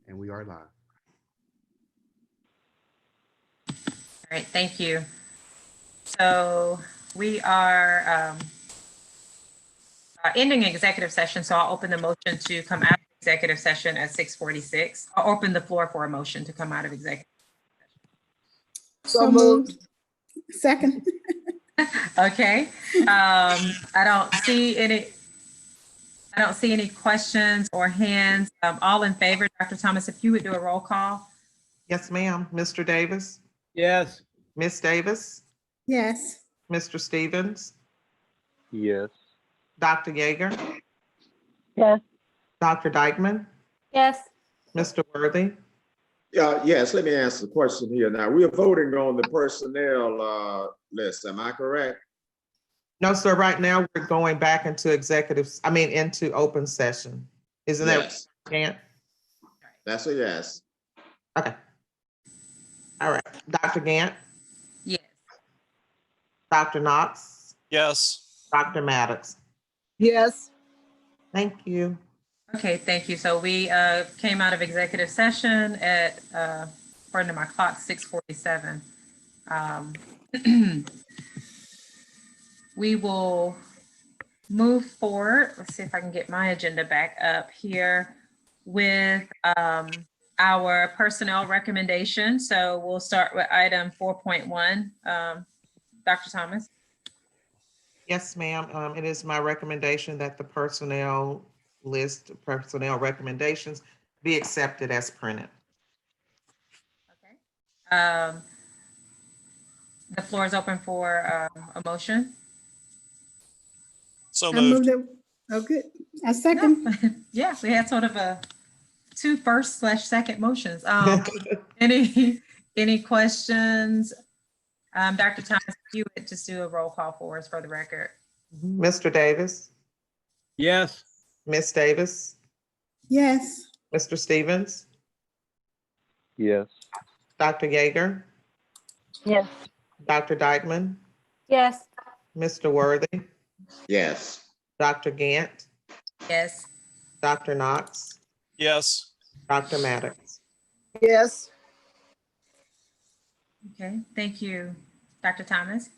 And we are live. All right, thank you. So we are ending executive session, so I'll open the motion to come out of executive session at 6:46. I'll open the floor for a motion to come out of executive. So moved. Second. Okay. I don't see any questions or hands. All in favor, Dr. Thomas, if you would do a roll call. Yes, ma'am. Mr. Davis, Yes. Miss Davis, Yes. Mr. Stevens, Yes. Dr. Yeager, Yes. Dr. Dykeman, Yes. Mr. Worthy. Yes, let me answer the question here. Now, we are voting on the personnel list, am I correct? No, sir, right now we're going back into into open session. Isn't Yes, that, Gant? that's a yes. Okay. All right, Dr. Gant, Yes. Dr. Knox, Yes. Dr. Maddox. Yes. Thank you. Okay, thank you. So we came out of executive session at, according to my clock, 6:47. We will move forward. Let's see if I can get my agenda back up here with our personnel recommendation. So we'll start with item 4.1. Dr. Thomas? Yes, ma'am. It is my recommendation that the personnel recommendations be accepted as printed. Okay. The floor is open for a motion. So I moved. moved it. Oh, good. A second. Yeah, we had sort of a two first/second motions. Any questions? Dr. Thomas, if you would just do a roll call for us for the record. Mr. Davis, Yes. Miss Davis, Yes. Mr. Stevens, Yes. Dr. Yeager, Yes. Dr. Dykeman, Yes. Mr. Worthy, Yes, Dr. Gant, Yes. Dr. Knox, Yes. Dr. Maddox. Yes. Okay, thank you. Dr. Thomas?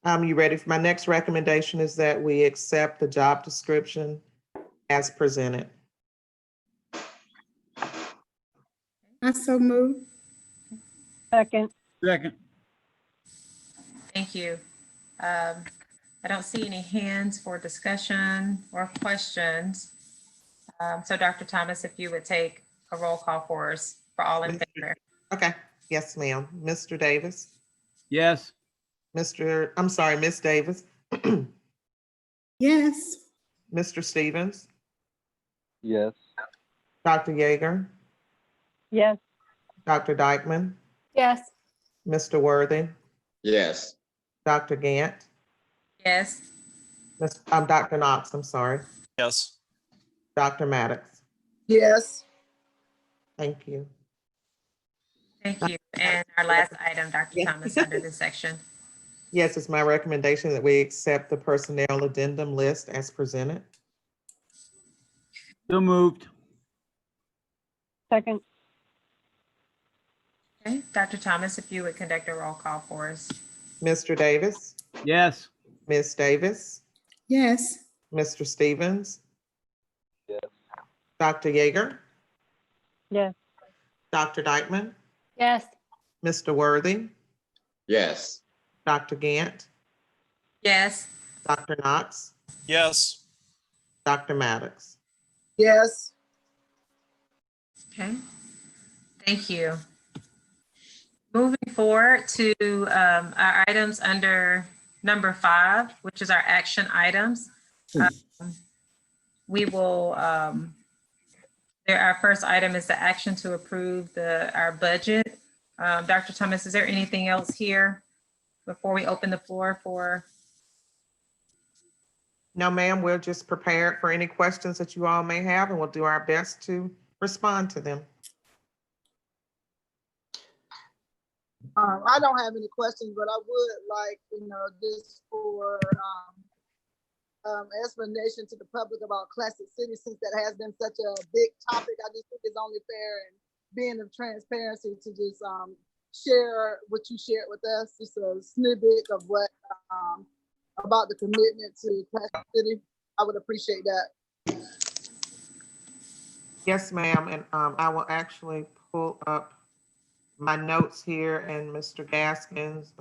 You ready for my next recommendation is that we accept the job description as presented. I so moved. Second. Second. Thank you. I don't see any hands for discussion or questions. So Dr. Thomas, if you would take a roll call for us for all in favor. Okay, yes, ma'am. Mr. Davis, Yes. Miss Davis, Yes. Mr. Stevens, Yes. Dr. Yeager, Yes. Dr. Dykeman, Yes. Mr. Worthy, yes, Dr. Gant, Yes. Dr. Knox, I'm sorry, Yes. Dr. Maddox. Yes. Thank you. Thank you. And our last item, Dr. Yes. Thomas, under this section. Yes, it's my recommendation that we accept the personnel addendum list as presented. So moved. Second. Okay, Dr. Thomas, if you would conduct a roll call for us. Mr. Davis, Yes. Miss Davis, Yes. Mr. Stevens, Yes. Dr. Yeager, Yes. Dr. Dykeman, Yes. Mr. Worthy, yes, Dr. Gant, Yes. Dr. Knox, Yes. Dr. Maddox. Yes. Okay, thank you. Moving forward to our items under number 5, which is our action items. We will, our first item is the action to approve our budget. Dr. Thomas, is there anything else here before we open the floor for? No, ma'am, we're just prepared for any questions that you all may have, and we'll do our best to respond to them. I don't have any questions, but I would like, just for explanation to the public about Classic City, since that has been such a big topic. I just think it's only fair and being of transparency to just share what you shared with us, just a snippet of what about the commitment to Classic City. I would appreciate that. Yes, ma'am, and I will actually pull up my notes here, and Mr. Gaskins,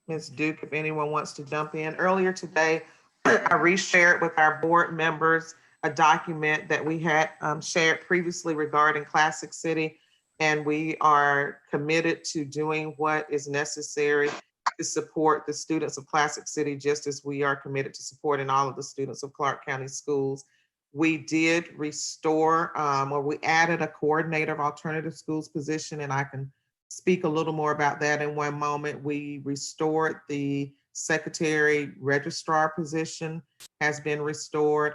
Ms. Duke, if anyone wants to jump in. Earlier today, I reshared with our board members a document that we had shared previously regarding Classic City, and we are committed to doing what is necessary to support the students of Classic City, just as we are committed to supporting all of the students of Clarke County Schools. We did restore, or we added a coordinator of alternative schools position, and I can speak a little more about that in one moment. We restored the secretary registrar position, has been restored.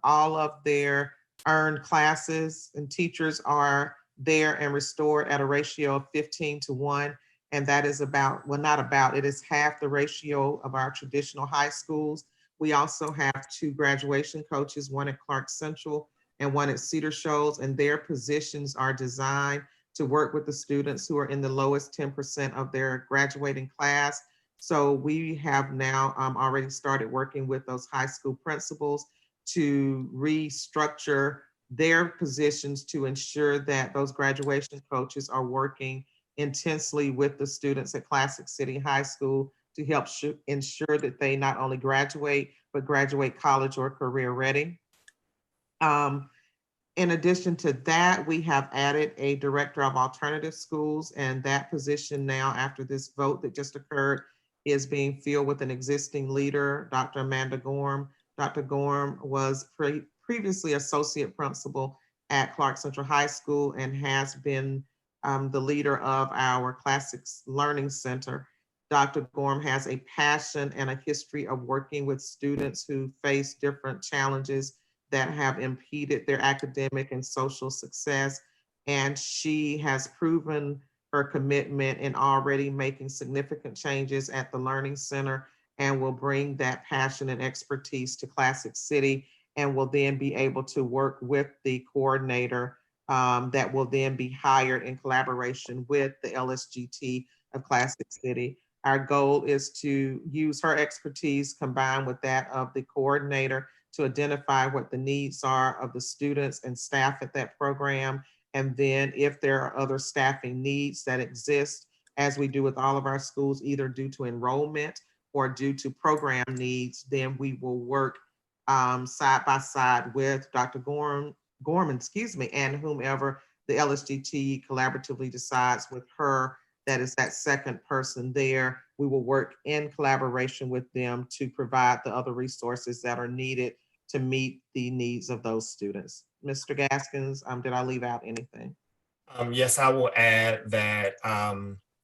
All of their earned classes and teachers are there and restored at a ratio of 15:1. And that is about, well, not about, it is half the ratio of our traditional high schools. We also have 2 graduation coaches, one at Clarke Central and one at Cedar Shoals, and their positions are designed to work with the students who are in the lowest 10% of their graduating class. So we have now already started working with those high school principals to restructure their positions to ensure that those graduation coaches are working intensely with the students at Classic City High School to help ensure that they not only graduate, but graduate college or career ready. In addition to that, we have added a director of alternative schools, and that position now, after this vote that just occurred, is being filled with an existing leader, Dr. Amanda Gorm. Dr. Gorm was previously associate principal at Clarke Central High School and has been the leader of our Classics Learning Center. Dr. Gorm has a passion and a history of working with students who face different challenges that have impeded their academic and social success. And she has proven her commitment in already making significant changes at the Learning Center, and will bring that passion and expertise to Classic City, and will then be able to work with the coordinator that will then be hired in collaboration with the LSGT of Classic City. Our goal is to use her expertise combined with that of the coordinator to identify what the needs are of the students and staff at that program. And then if there are other staffing needs that exist, as we do with all of our schools, either due to enrollment or due to program needs, then we will work side by side with Dr. Gorman, and whomever the LSGT collaboratively decides with her that is that second person there. We will work in collaboration with them to provide the other resources that are needed to meet the needs of those students. Mr. Gaskins, did I leave out anything? Yes, I will add that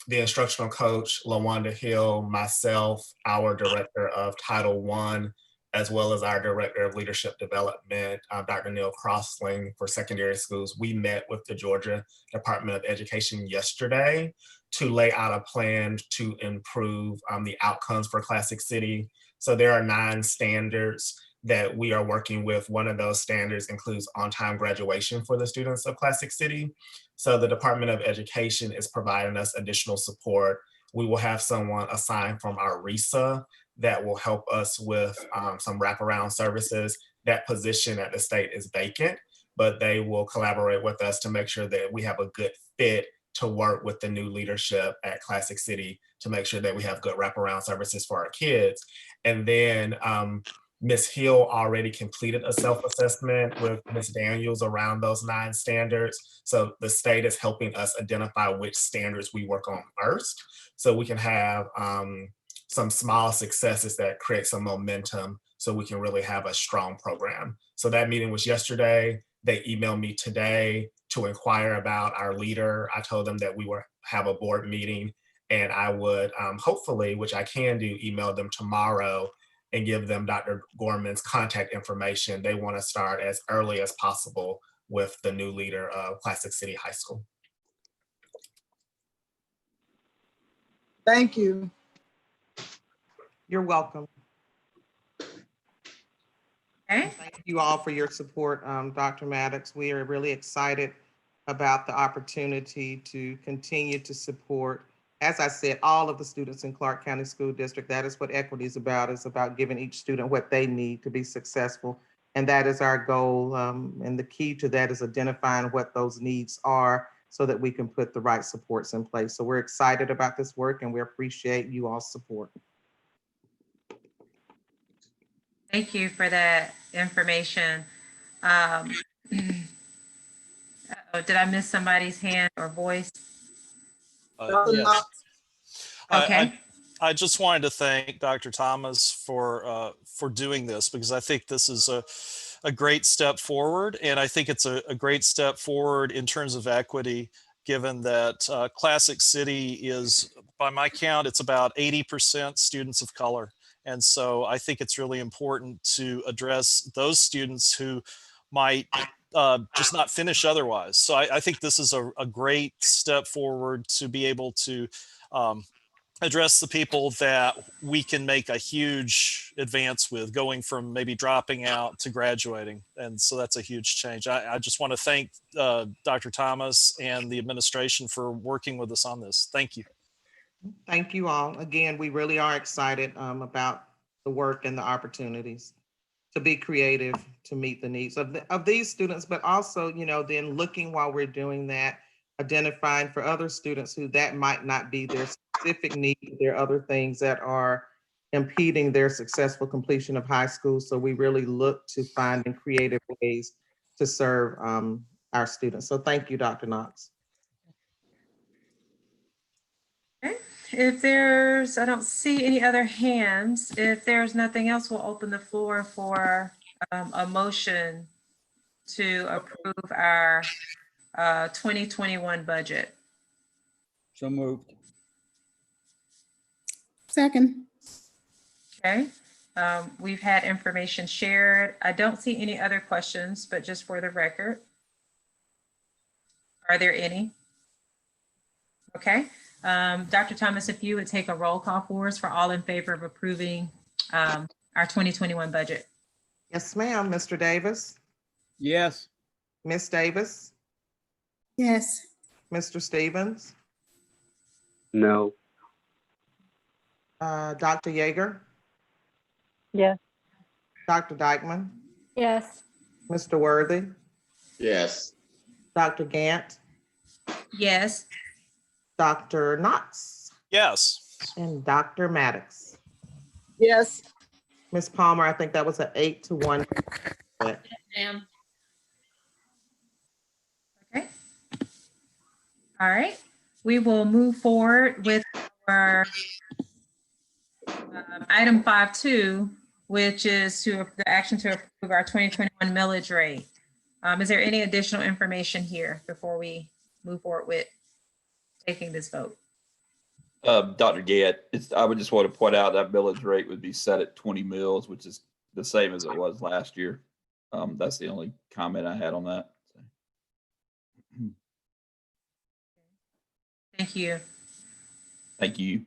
the instructional coach, LaWanda Hill, myself, our director of Title I, as well as our director of leadership development, Dr. Neil Crossling for secondary schools, we met with the Georgia Department of Education yesterday to lay out a plan to improve the outcomes for Classic City. So there are 9 standards that we are working with. One of those standards includes on-time graduation for the students of Classic City. So the Department of Education is providing us additional support. We will have someone assigned from our RESA that will help us with some wraparound services. That position at the state is vacant, but they will collaborate with us to make sure that we have a good fit to work with the new leadership at Classic City to make sure that we have good wraparound services for our kids. And then Ms. Hill already completed a self-assessment with Ms. Daniels around those 9 standards. So the state is helping us identify which standards we work on first, so we can have some small successes that create some momentum so we can really have a strong program. So that meeting was yesterday. They emailed me today to inquire about our leader. I told them that we would have a board meeting, and I would hopefully, which I can do, email them tomorrow and give them Dr. Gorman's contact information. They want to start as early as possible with the new leader of Classic City High School. Thank you. You're welcome. Okay, Thank you all for your support, Dr. Maddox. We are really excited about the opportunity to continue to support, as I said, all of the students in Clarke County School District. That is what equity is about. It's about giving each student what they need to be successful. And that is our goal. And the key to that is identifying what those needs are so that we can put the right supports in place. So we're excited about this work and we appreciate you all's support. thank you for that information. Uh-oh, did I miss somebody's hand or voice? Dr. Yes. Knox, Okay. I just wanted to thank Dr. Thomas for doing this, because I think this is a great step forward. And I think it's a great step forward in terms of equity, given that Classic City is, by my count, it's about 80% students of color. And so I think it's really important to address those students who might just not finish otherwise. So I think this is a great step forward to be able to address the people that we can make a huge advance with, going from maybe dropping out to graduating. And so that's a huge change. I just want to thank Dr. Thomas and the administration for working with us on this. Thank you. Thank you all. Again, we really are excited about the work and the opportunities to be creative, to meet the needs of these students, but also, you know, then looking while we're doing that, identifying for other students who that might not be their specific need. There are other things that are impeding their successful completion of high school. So we really look to finding creative ways to serve our students. So thank you, Dr. Knox. Okay. I don't see any other hands. If there's nothing else, we'll open the floor for a motion to approve our 2021 budget. So moved. Second. Okay. We've had information shared. I don't see any other questions, but just for the record, are there any? Okay. Dr. Thomas, if you would take a roll call for us for all in favor of approving our 2021 budget. Yes, ma'am. Mr. Davis, Yes. Miss Davis, Yes. Mr. Stevens, No. Dr. Yeager, Yes. Dr. Dykeman, Yes. Mr. Worthy, Yes. Dr. Gant, Yes. Dr. Knox, Yes. and Dr. Maddox. yes. Ms. Palmer, I think that was an 8-1. Ma'am. Okay. All right. We will move forward with our item 5.2, which is the action to approve our 2021 millage rate. Is there any additional information here before we move forward with taking this vote? Dr. Gant, I would just want to point out that millage rate would be set at 20 mils, which is the same as it was last year. That's the only comment I had on that. Thank you. Thank you.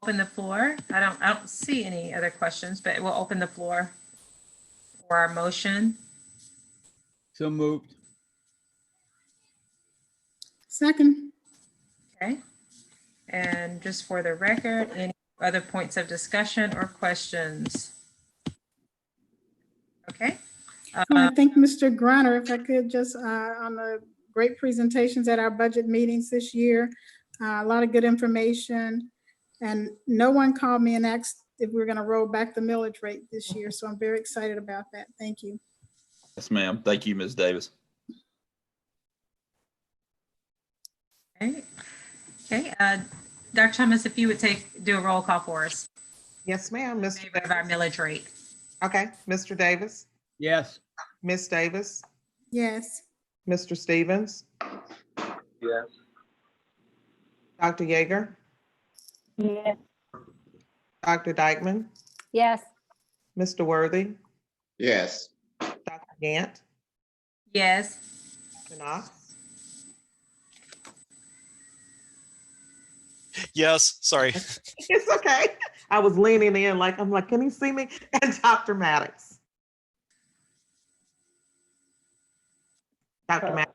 Open the floor. I don't see any other questions, but we'll open the floor for our motion. So moved. Second. Okay. And just for the record, any other points of discussion or questions? Okay. I want to thank Mr. Grunner, if I could, just on the great presentations at our budget meetings this year. A lot of good information. And no one called me and asked if we're going to roll back the millage rate this year. So I'm very excited about that. Thank you. Yes, ma'am. Thank you, Ms. Davis. Okay. Okay. Dr. Thomas, if you would do a roll call for us. Yes, ma'am. In Mr. favor of our Davis. millage rate. Okay, Mr. Davis, Yes. Miss Davis, Yes. Mr. Stevens, Yes. Dr. Yeager, Yes. Dr. Dykeman, Yes. Mr. Worthy, Yes. Dr. Gant, Yes. Dr. Knox, Yes. Sorry. It's okay. I was leaning in like, I'm like, can he see me? And Dr. Maddox. Dr. Maddox.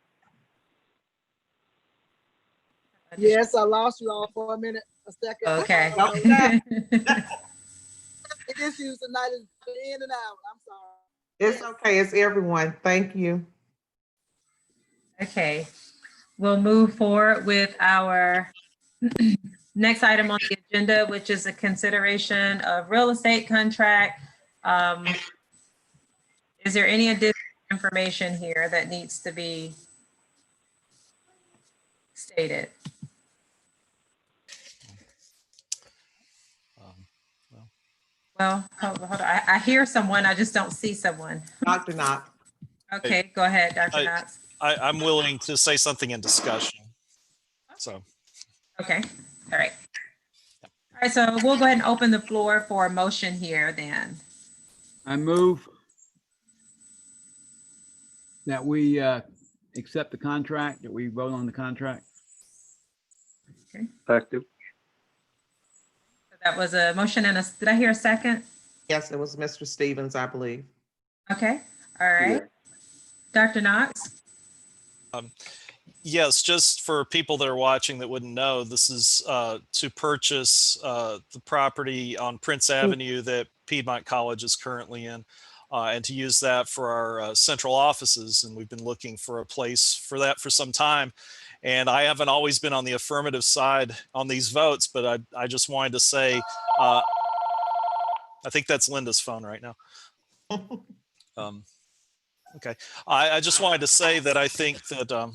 Yes, I lost you all for a minute, a second. Okay. It issues tonight is in and out. I'm sorry. It's okay. It's everyone. Thank you. Okay, we'll move forward with our next item on the agenda, which is a consideration of real estate contract. Is there any additional information here that needs to be stated? Well, hold on. I hear someone, I just don't see someone. Dr. Knox. Okay, go ahead, Dr. Knox. I'm willing to say something in discussion. So, Okay, all right. All right, so we'll go ahead and open the floor for a motion here then. I move that we accept the contract, that we vote on the contract. Effective. So that was a motion and did I hear a second? Yes, it was Mr. Stevens, I believe. Okay, all right. Dr. Knox? yes, just for people that are watching that wouldn't know, this is to purchase the property on Prince Avenue that Piedmont College is currently in, and to use that for our central offices. And we've been looking for a place for that for some time. And I haven't always been on the affirmative side on these votes, but I just wanted to say, I think that's Linda's phone right now. Okay, I just wanted to say that I think that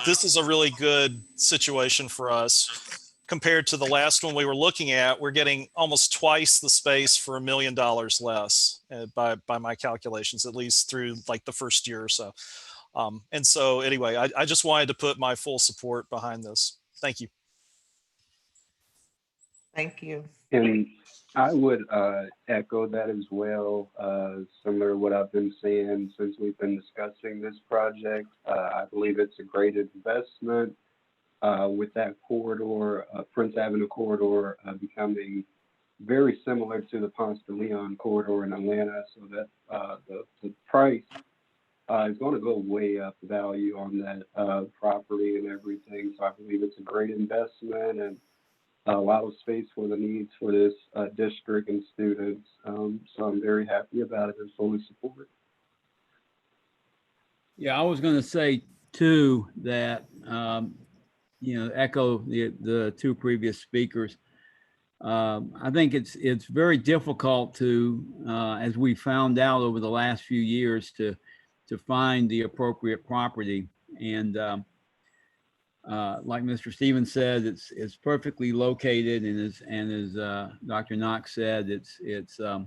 this is a really good situation for us compared to the last one we were looking at. We're getting almost twice the space for $1 million less by my calculations, at least through like the first year or so. And so anyway, I just wanted to put my full support behind this. Thank you. Thank you. And I would echo that as well, similar to what I've been saying since we've been discussing this project. I believe it's a great investment with that corridor, Prince Avenue corridor, becoming very similar to the Ponce de Leon corridor in Atlanta, so that the price is going to go way up the value on that property and everything. So I believe it's a great investment and a lot of space for the needs for this district and students. So I'm very happy about it and fully support it. Yeah, I was going to say too that, echo the two previous speakers. I think it's very difficult to, as we found out over the last few years, to find the appropriate property. And like Mr. Stevens said, it's perfectly located, and as Dr. Knox said, it's where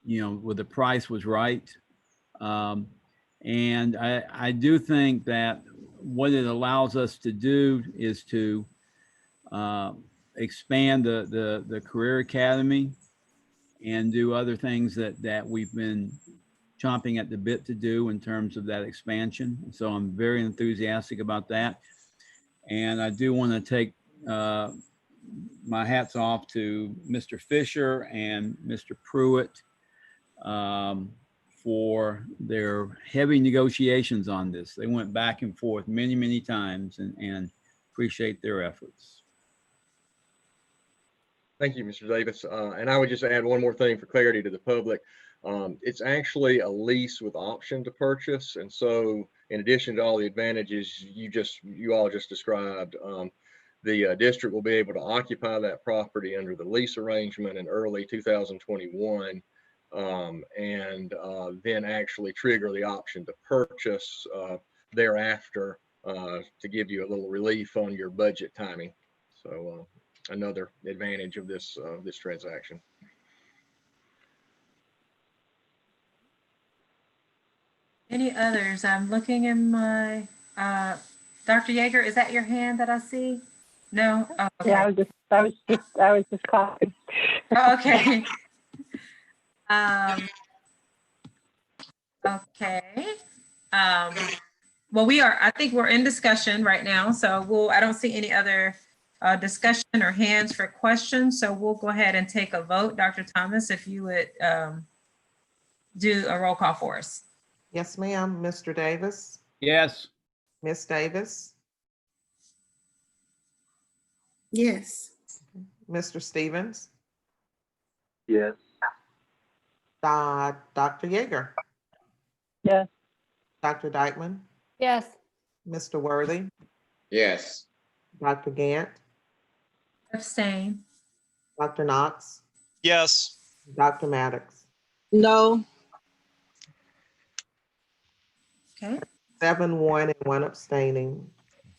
the price was right. And I do think that what it allows us to do is to expand the Career Academy and do other things that we've been chomping at the bit to do in terms of that expansion. So I'm very enthusiastic about that. And I do want to take my hats off to Mr. Fisher and Mr. Pruitt for their heavy negotiations on this. They went back and forth many, many times, and appreciate their efforts. Thank you, Mr. Davis. And I would just add one more thing for clarity to the public. It's actually a lease with option to purchase. And so in addition to all the advantages you all just described, the district will be able to occupy that property under the lease arrangement in early 2021, and then actually trigger the option to purchase thereafter to give you a little relief on your budget timing. So another advantage of this transaction. Any others? I'm looking in my, Dr. Yeager, is that your hand that I see? No? Oh, okay. Yeah, I was just coughing. Oh, okay. Okay. Well, I think we're in discussion right now, so I don't see any other discussion or hands for questions. So we'll go ahead and take a vote. Dr. Thomas, if you would do a roll call for us. Yes, ma'am. Mr. Davis, Yes. Miss Davis, Yes. Mr. Stevens, Yes. Dr. Yeager, Yes. Dr. Dykeman, Yes. Mr. Worthy, Yes. Dr. Gant, Abstain. Dr. Knox, Yes. Dr. Maddox. No. Okay. 7-1 and 1 abstaining.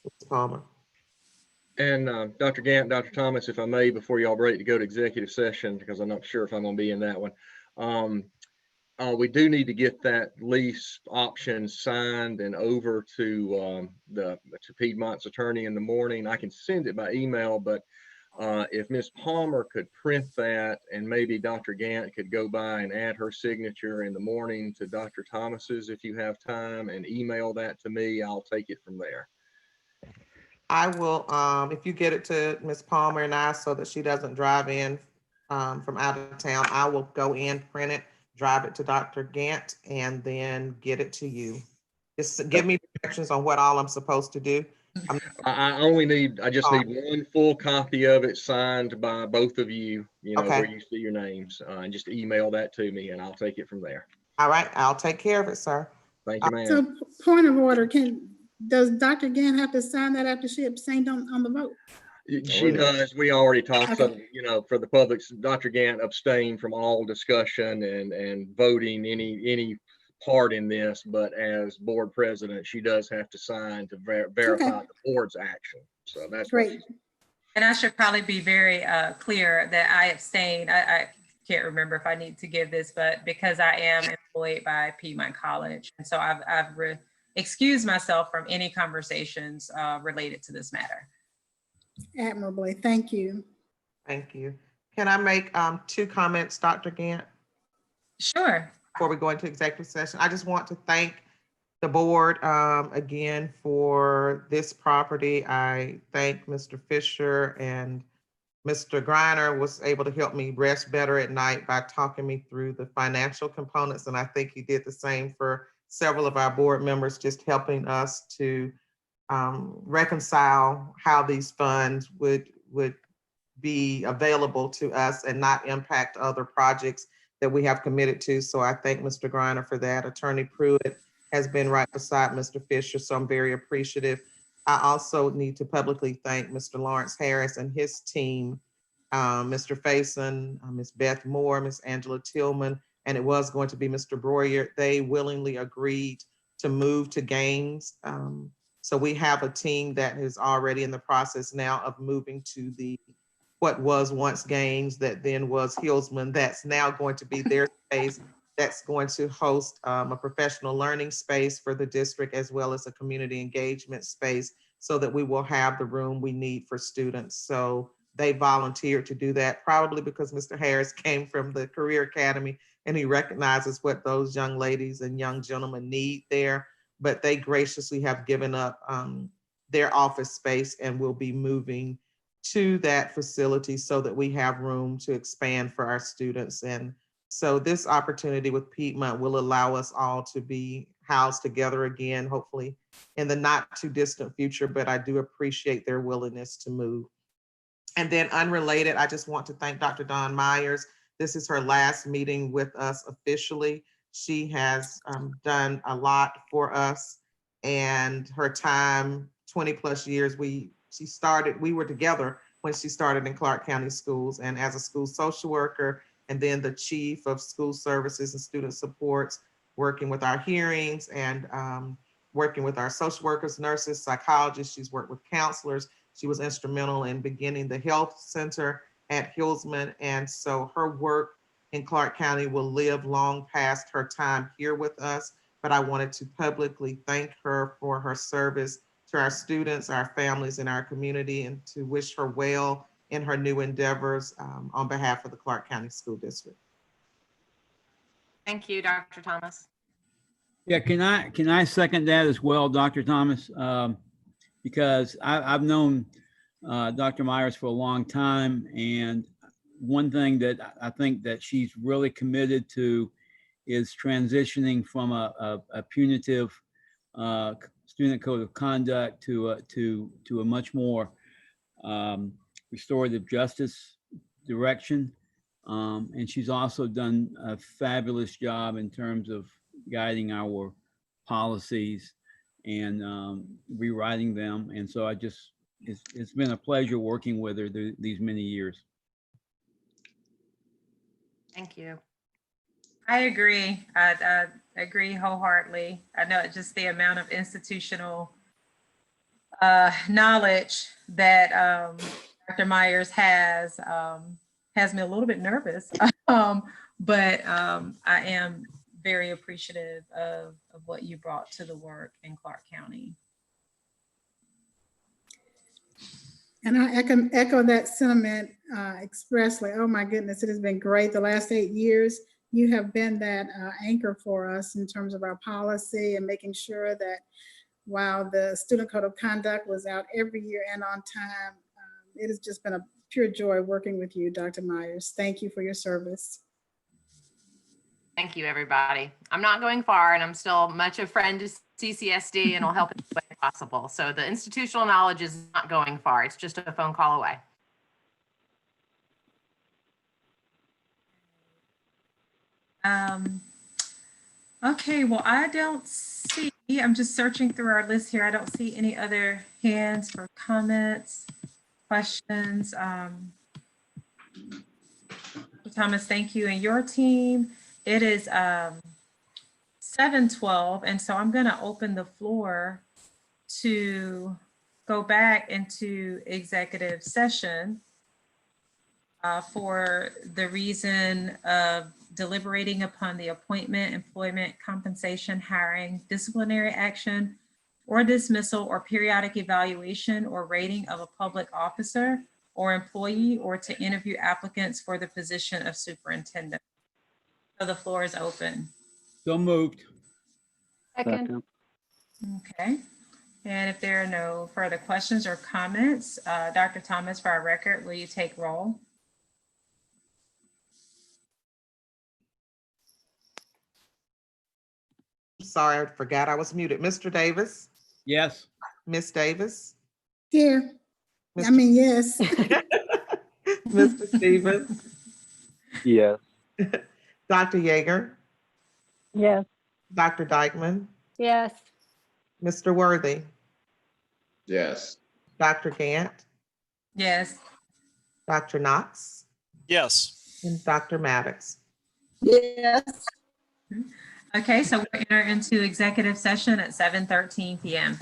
Ms. Palmer. And Dr. Gant, Dr. Thomas, if I may, before y'all break to go to executive session, because I'm not sure if I'm going to be in that one. We do need to get that lease option signed and over to Piedmont's attorney in the morning. I can send it by email, but if Ms. Palmer could print that, and maybe Dr. Gant could go by and add her signature in the morning to Dr. Thomas's if you have time, and email that to me, I'll take it from there. I will, if you get it to Ms. Palmer and I so that she doesn't drive in from out of town, I will go in, print it, drive it to Dr. Gant, and then get it to you. Just give me directions on what all I'm supposed to do. I just need one full copy of it signed by both of you, Okay. where you see your names, and just email that to me and I'll take it from there. All right, I'll take care of it, sir. Thank you, ma'am. So point of order, does Dr. Gant have to sign that after she abstained on the vote? She does. We already talked, Okay. for the public, Dr. Gant abstained from all discussion and voting any part in this, but as board president, she does have to sign to verify the board's action. So that's Great. And I should probably be very clear that I abstain. I can't remember if I need to give this, but because I am employed by Piedmont College. And so I've excused myself from any conversations related to this matter. Admirably. Thank you. Thank you. Can I make 2 comments, Dr. Gant? Sure. Before we go into executive session, I just want to thank the board again for this property. I thank Mr. Fisher, and Mr. Griner was able to help me rest better at night by talking me through the financial components. And I think he did the same for several of our board members, just helping us to reconcile how these funds would be available to us and not impact other projects that we have committed to. So I thank Mr. Griner for that. Attorney Pruitt has been right beside Mr. Fisher, so I'm very appreciative. I also need to publicly thank Mr. Lawrence Harris and his team, Mr. Faison, Ms. Beth Moore, Ms. Angela Tillman, and it was going to be Mr. Breuer. They willingly agreed to move to Gaines. So we have a team that is already in the process now of moving to what was once Gaines, that then was Hillsman. That's now going to be their space. That's going to host a professional learning space for the district, as well as a community engagement space, so that we will have the room we need for students. So they volunteered to do that, probably because Mr. Harris came from the Career Academy and he recognizes what those young ladies and young gentlemen need there. But they graciously have given up their office space and will be moving to that facility so that we have room to expand for our students. And so this opportunity with Piedmont will allow us all to be housed together again, hopefully in the not too distant future, but I do appreciate their willingness to move. And then unrelated, I just want to thank Dr. Dawn Myers. This is her last meeting with us officially. She has done a lot for us, and her time, 20 plus years, we were together when she started in Clarke County Schools, and as a school social worker, and then the chief of school services and student supports, working with our hearings and working with our social workers, nurses, psychologists. She's worked with counselors. She was instrumental in beginning the health center at Hillsman. And so her work in Clarke County will live long past her time here with us. But I wanted to publicly thank her for her service to our students, our families, and our community, and to wish her well in her new endeavors on behalf of the Clarke County School District. Thank you, Dr. Thomas. Yeah, can I second that as well, Dr. Thomas? Because I've known Dr. Myers for a long time. And one thing that I think that she's really committed to is transitioning from a punitive student code of conduct to a much more restorative justice direction. And she's also done a fabulous job in terms of guiding our policies and rewriting them. And so it's been a pleasure working with her these many years. Thank you. I agree. I agree wholeheartedly. I know just the amount of institutional knowledge that Dr. Myers has me a little bit nervous, but I am very appreciative of what you brought to the work in Clarke County. And I echo that sentiment expressly. Oh my goodness, it has been great. The last 8 years, you have been that anchor for us in terms of our policy and making sure that while the student code of conduct was out every year and on time, it has just been a pure joy working with you, Dr. Myers. Thank you for your service. Thank you, everybody. I'm not going far, and I'm still much a friend to CCSD, and will help in the way possible. So the institutional knowledge is not going far. It's just a phone call away. Okay, well, I don't see, I'm just searching through our list here. I don't see any other hands for comments, questions. Thomas, thank you and your team. It is 7:12, and so I'm going to open the floor to go back into executive session for the reason of deliberating upon the appointment, employment, compensation, hiring, disciplinary action, or dismissal, or periodic evaluation or rating of a public officer or employee, or to interview applicants for the position of superintendent. So the floor is open. So moved. Second. Okay. And if there are no further questions or comments, Dr. Thomas, for our record, will you take roll? Sorry, I forgot I was muted. Mr. Davis, Yes. Miss Davis, Here, I Mr. mean, yes. Mr. Stevens, Yes. Dr. Yeager, Yes. Dr. Dykeman, Yes. Mr. Worthy, Yes. Dr. Gant, Yes. Dr. Knox, Yes. and Dr. Maddox. Yes. Okay, so we'll enter into executive session at 7:13 p.m.